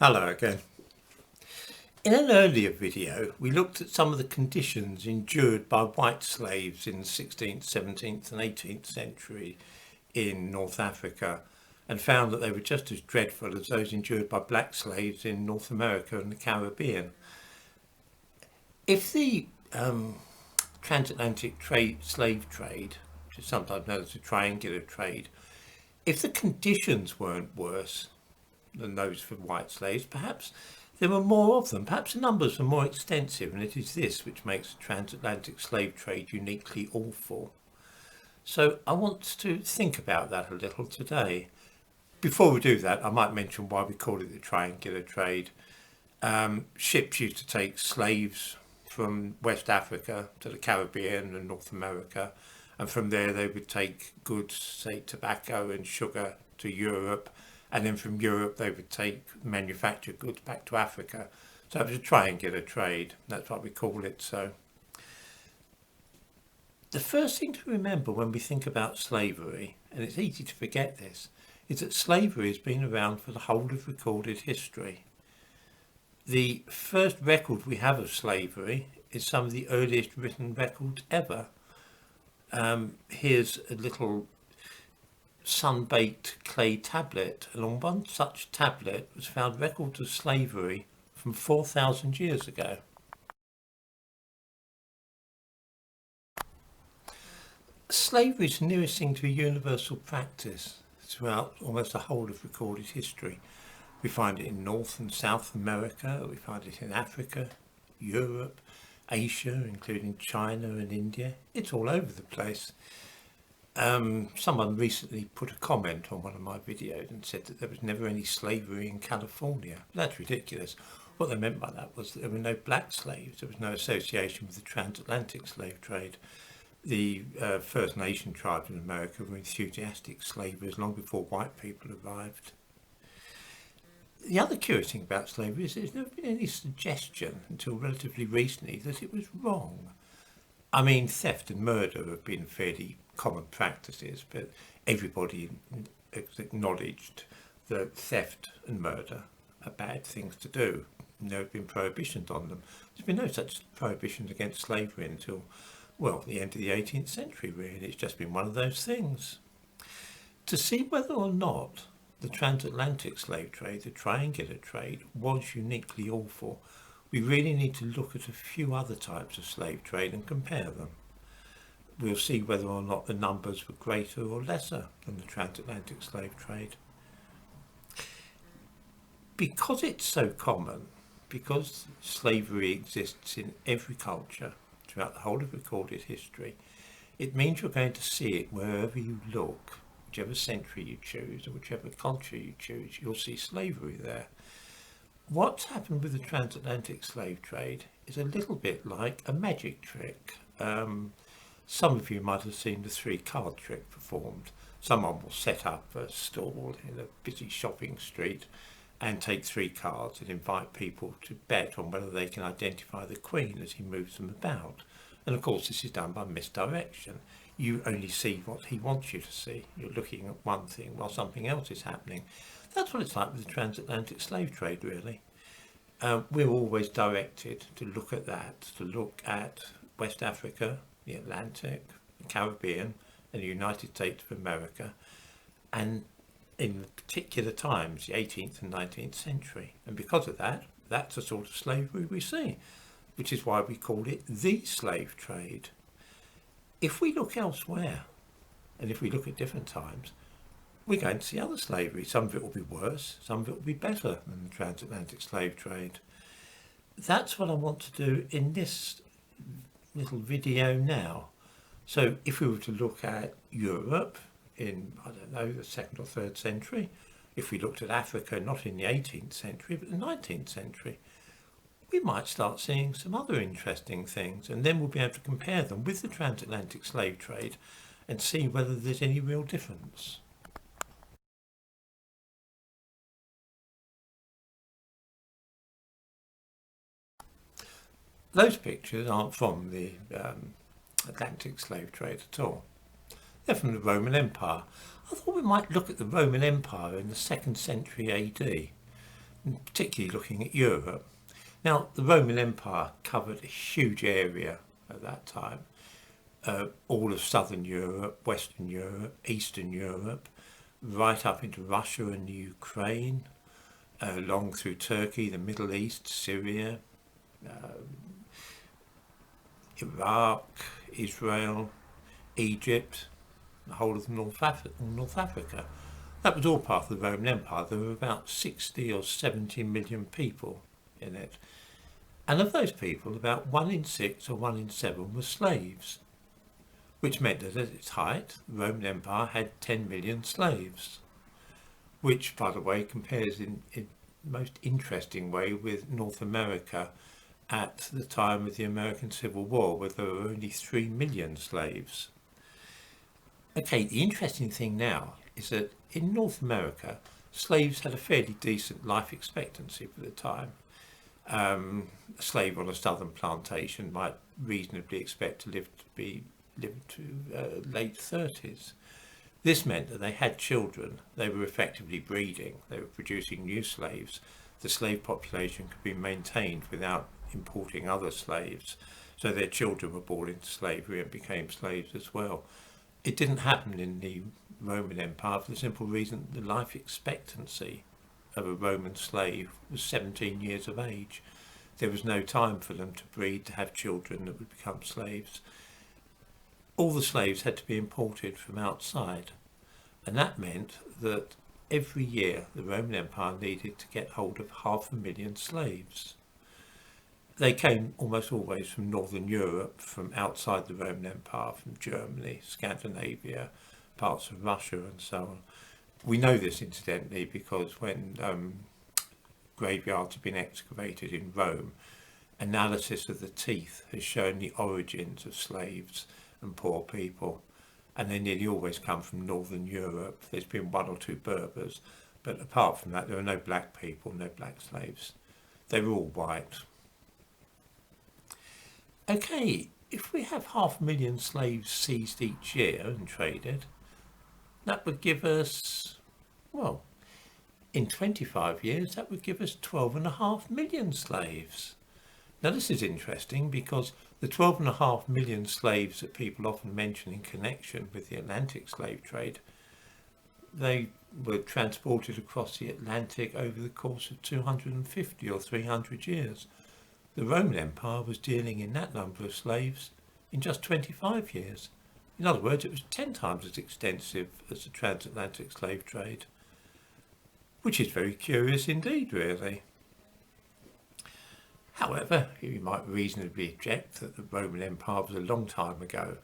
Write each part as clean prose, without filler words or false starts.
Hello again. In an earlier video, we looked at some of the conditions endured by white slaves in the 16th, 17th and 18th century in North Africa and found that they were just as dreadful as those endured by black slaves in North America and the Caribbean. If the transatlantic slave trade, which is sometimes known as a triangular trade, if the conditions weren't worse than those for white slaves, perhaps there were more of them, perhaps the numbers were more extensive, and it is this which makes the transatlantic slave trade uniquely awful. So I want to think about that a little today. Before we do that, I might mention why we call it the triangular trade. Ships used to take slaves from West Africa to the Caribbean and North America, and from there they would take goods, say tobacco and sugar, to Europe, and then from Europe they would take manufactured goods back to Africa. So it was a triangular trade, that's what we call it. So the first thing to remember when we think about slavery, and it's easy to forget this, is that slavery has been around for the whole of recorded history. The first record we have of slavery is some of the earliest written records ever. Here's a little sun-baked clay tablet, and on one such tablet was found records of slavery from 4,000 years ago. Slavery is the nearest thing to a universal practice throughout almost the whole of recorded history. We find it in North and South America, we find it in Africa, Europe, Asia, including China and India. It's all over the place. Someone recently put a comment on one of my videos and said that there was never any slavery in California. That's ridiculous. What they meant by that was that there were no black slaves. There was no association with the transatlantic slave trade. The First Nation tribes in America were enthusiastic slavers long before white people arrived. The other curious thing about slavery is there's never been any suggestion until relatively recently that it was wrong. I mean, theft and murder have been fairly common practices, but everybody acknowledged that theft and murder are bad things to do. There have been prohibitions on them. There's been no such prohibitions against slavery until, well, the end of the 18th century, really. It's just been one of those things. To see whether or not the transatlantic slave trade, the triangular trade, was uniquely awful, we really need to look at a few other types of slave trade and compare them. We'll see whether or not the numbers were greater or lesser than the transatlantic slave trade. Because it's so common, because slavery exists in every culture throughout the whole of recorded history, it means you're going to see it wherever you look. Whichever century you choose or whichever culture you choose, you'll see slavery there. What's happened with the transatlantic slave trade is a little bit like a magic trick. Some of you might have seen the 3-card trick performed. Someone will set up a stall in a busy shopping street and take 3 cards and invite people to bet on whether they can identify the queen as he moves them about. And of course this is done by misdirection. You only see what he wants you to see. You're looking at one thing while something else is happening. That's what it's like with the transatlantic slave trade, really. We're always directed to look at that, to look at West Africa, the Atlantic, the Caribbean, and the United States of America, and in particular times, the 18th and 19th century. And because of that, that's the sort of slavery we see, which is why we call it the slave trade. If we look elsewhere, and if we look at different times, we're going to see other slavery. Some of it will be worse, some of it will be better than the transatlantic slave trade. That's what I want to do in this little video now. So if we were to look at Europe in, I don't know, the 2nd or 3rd century, if we looked at Africa not in the 18th century but the 19th century, we might start seeing some other interesting things, and then we'll be able to compare them with the transatlantic slave trade and see whether there's any real difference. Those pictures aren't from the Atlantic slave trade at all. They're from the Roman Empire. I thought we might look at the Roman Empire in the 2nd century AD. particularly looking at Europe. Now, the Roman Empire covered a huge area at that time, all of Southern Europe, Western Europe, Eastern Europe, right up into Russia and the Ukraine, along through Turkey, the Middle East, Syria, Iraq, Israel, Egypt, the whole of North Africa. That was all part of the Roman Empire. There were about 60 or 70 million people in it. And of those people, about 1 in 6 or 1 in 7 were slaves, which meant that at its height, the Roman Empire had 10 million slaves, which, by the way, compares in most interesting way with North America at the time of the American Civil War, where there were only 3 million slaves. Okay, the interesting thing now is that in North America, slaves had a fairly decent life expectancy for the time. A slave on a southern plantation might reasonably expect to live to late 30s. This meant that they had children, they were effectively breeding, they were producing new slaves. The slave population could be maintained without importing other slaves, so their children were born into slavery and became slaves as well. It didn't happen in the Roman Empire for the simple reason that the life expectancy of a Roman slave was 17 years of age. There was no time for them to breed, to have children that would become slaves. All the slaves had to be imported from outside, and that meant that every year the Roman Empire needed to get hold of 500,000 slaves. They came almost always from Northern Europe, from outside the Roman Empire, from Germany, Scandinavia, parts of Russia and so on. We know this incidentally because when graveyards have been excavated in Rome, analysis of the teeth has shown the origins of slaves and poor people, and they nearly always come from Northern Europe. There's been 1 or 2 Berbers, but apart from that there are no black people, no black slaves. They were all white. Okay, if we have 500,000 slaves seized each year and traded, that would give us, well, in 25 years, that would give us 12.5 million slaves. Now this is interesting because the 12.5 million slaves that people often mention in connection with the Atlantic slave trade, they were transported across the Atlantic over the course of 250 or 300 years. The Roman Empire was dealing in that number of slaves in just 25 years. In other words, it was 10 times as extensive as the transatlantic slave trade, which is very curious indeed, really. However, you might reasonably object that the Roman Empire was a long time ago,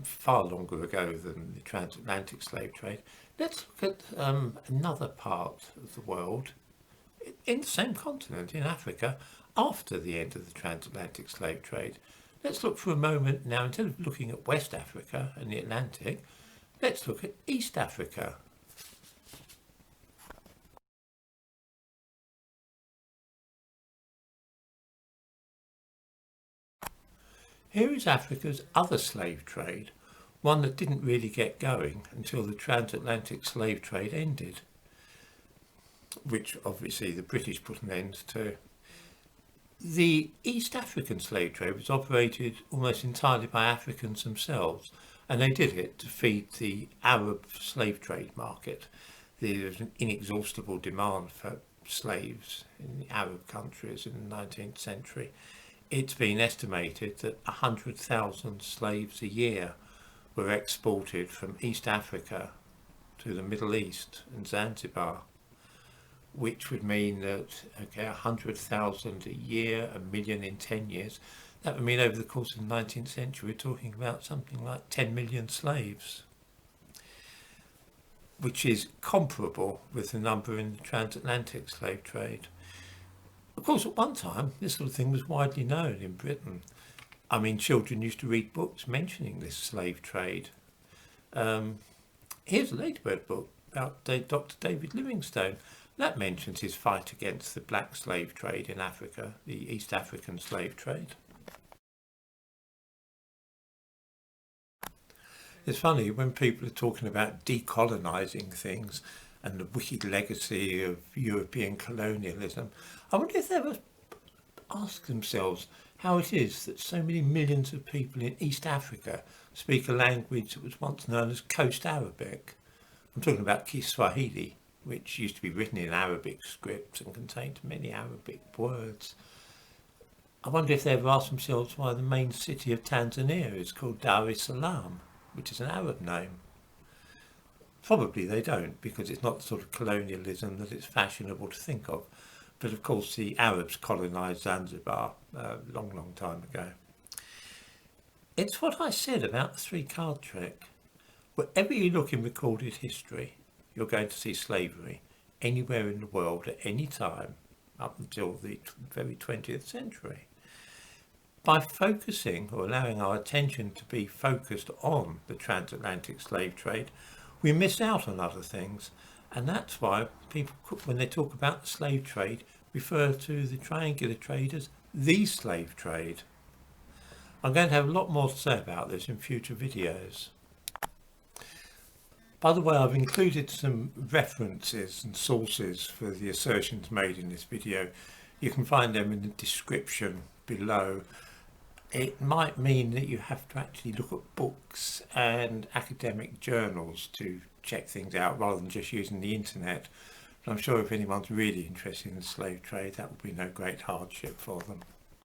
far longer ago than the transatlantic slave trade. Let's look at another part of the world, in the same continent, in Africa, after the end of the transatlantic slave trade. Let's look for a moment now, instead of looking at West Africa and the Atlantic, let's look at East Africa. Here is Africa's other slave trade, one that didn't really get going until the transatlantic slave trade ended, which obviously the British put an end to. The East African slave trade was operated almost entirely by Africans themselves, and they did it to feed the Arab slave trade market. There was an inexhaustible demand for slaves in the Arab countries in the 19th century. It's been estimated that 100,000 slaves a year were exported from East Africa to the Middle East and Zanzibar, which would mean that, okay, 100,000 a year, 1 million in 10 years, that would mean over the course of the 19th century we're talking about something like 10 million slaves, which is comparable with the number in the transatlantic slave trade. Of course, at one time, this sort of thing was widely known in Britain. I mean, children used to read books mentioning this slave trade. Here's a Ladybird book about Dr. David Livingstone. That mentions his fight against the black slave trade in Africa, the East African slave trade. It's funny when people are talking about decolonising things, and the wicked legacy of European colonialism, I wonder if they ever ask themselves how it is that so many millions of people in East Africa speak a language that was once known as Coast Arabic. I'm talking about Kiswahili, which used to be written in Arabic script and contained many Arabic words. I wonder if they ever asked themselves why the main city of Tanzania is called Dar es Salaam, which is an Arab name. Probably they don't, because it's not the sort of colonialism that it's fashionable to think of. But of course the Arabs colonised Zanzibar a long, long time ago. It's what I said about the three-card trick. Wherever you look in recorded history, you're going to see slavery anywhere in the world at any time up until the very 20th century. By focusing or allowing our attention to be focused on the transatlantic slave trade, we miss out on other things, and that's why people, when they talk about the slave trade, refer to the triangular trade as the slave trade. I'm going to have a lot more to say about this in future videos. By the way, I've included some references and sources for the assertions made in this video. You can find them in the description below. It might mean that you have to actually look at books and academic journals to check things out rather than just using the internet. But I'm sure if anyone's really interested in the slave trade, that would be no great hardship for them.